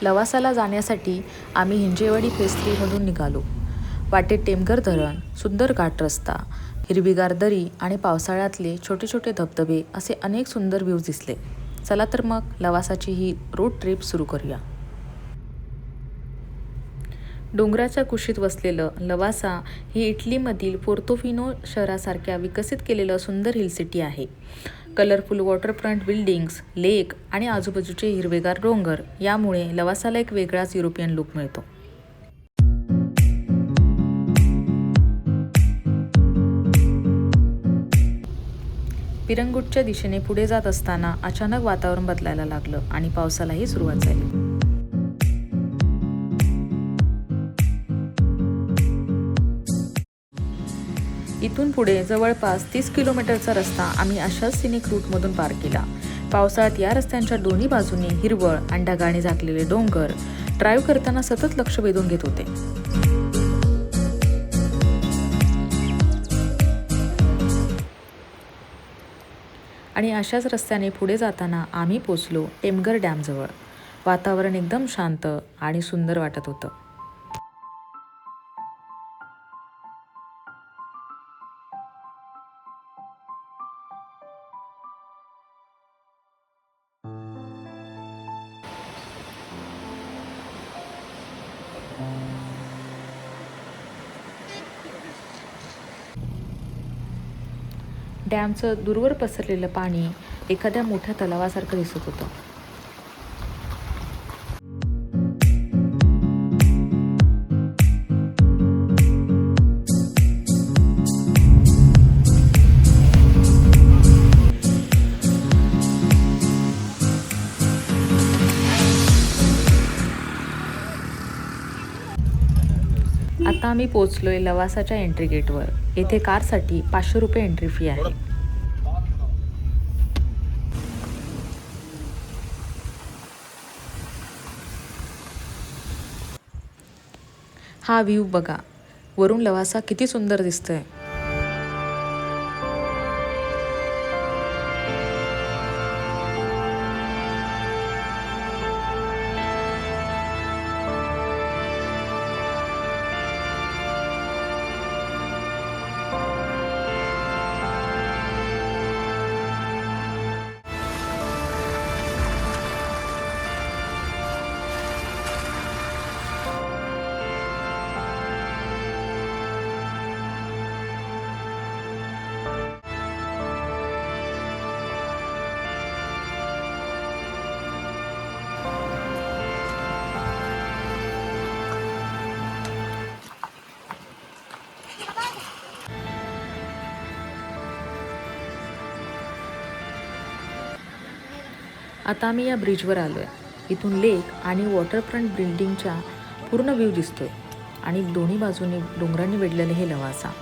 लवासाला जाण्यासाठी आम्ही हिंजेवाडी फेज 3 मधून निघालो. वाटेत टेमघर धरण, सुंदर घाट रस्ता, हिरवीगार दरी आणि पावसाळ्यातले छोटे छोटे धबधबे असे अनेक सुंदर व्ह्यूज दिसले. चला तर मग लवासाची ही रोड ट्रिप सुरू करूया. डोंगराच्या कुशीत वसलेलं लवासा ही इटलीमधील पोर्तोफिनो शहरासारख्या विकसित केलेलं सुंदर हिल सिटी आहे. कलरफुल वॉटरफ्रंट बिल्डिंग्स, लेक आणि आजूबाजूचे हिरवेगार डोंगर यामुळे लवासाला एक वेगळाच युरोपियन लुक मिळतो. पिरंगुटच्या दिशेने पुढे जात असताना अचानक वातावरण बदलायला लागलं आणि पावसालाही सुरुवात झाली. इथून पुढे जवळपास 30 किलोमीटरचा रस्ता आम्ही अशाच सिनिक रूटमधून पार केला. पावसाळ्यात या रस्त्यांच्या दोन्ही बाजूने हिरवळ आणि ढगाने झाकलेले डोंगर ड्राईव्ह करताना सतत लक्ष वेधून घेत होते. आणि अशाच रस्त्याने पुढे जाताना आम्ही पोचलो टेमघर डॅमजवळ. वातावरण एकदम शांत आणि सुंदर वाटत होतं. डॅमचं दूरवर पसरलेलं पाणी एखाद्या मोठ्या तलावासारखं दिसत होतं. आता आम्ही पोहोचलोय लवासाच्या एंट्री गेटवर. येथे कारसाठी 500 रुपये एंट्री फी आहे. हा व्ह्यू बघा, वरून लवासा किती सुंदर दिसतोय. आता आम्ही या ब्रिजवर आलोय. इथून लेक आणि वॉटरफ्रंट बिल्डिंगच्या पूर्ण व्ह्यू दिसतोय आणि दोन्ही बाजूने डोंगरांनी वेढलेले हे लवासा.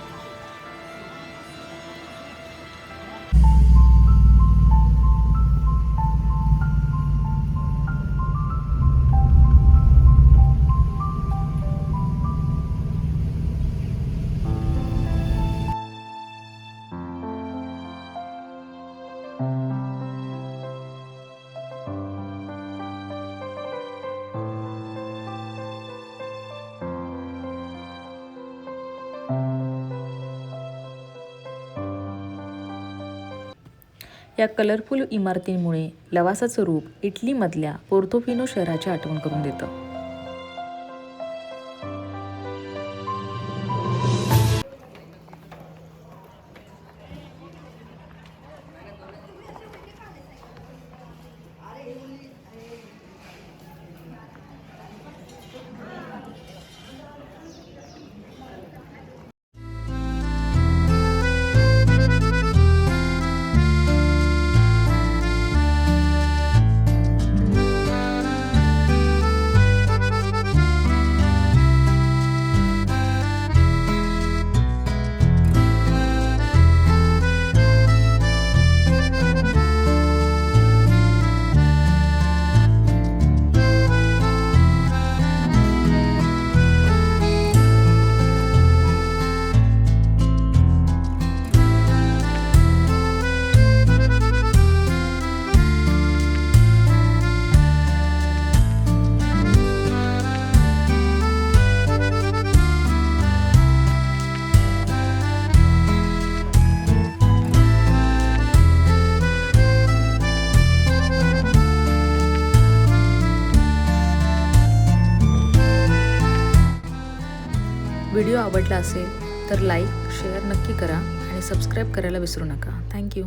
या कलरफुल इमारतींमुळे लवासाचं रूप इटलीमधल्या पोर्तोफिनो शहराची आठवण करून देतं. व्हिडिओ आवडला असेल तर लाईक शेअर नक्की करा आणि सबस्क्राईब करायला विसरू नका. थँक्यू.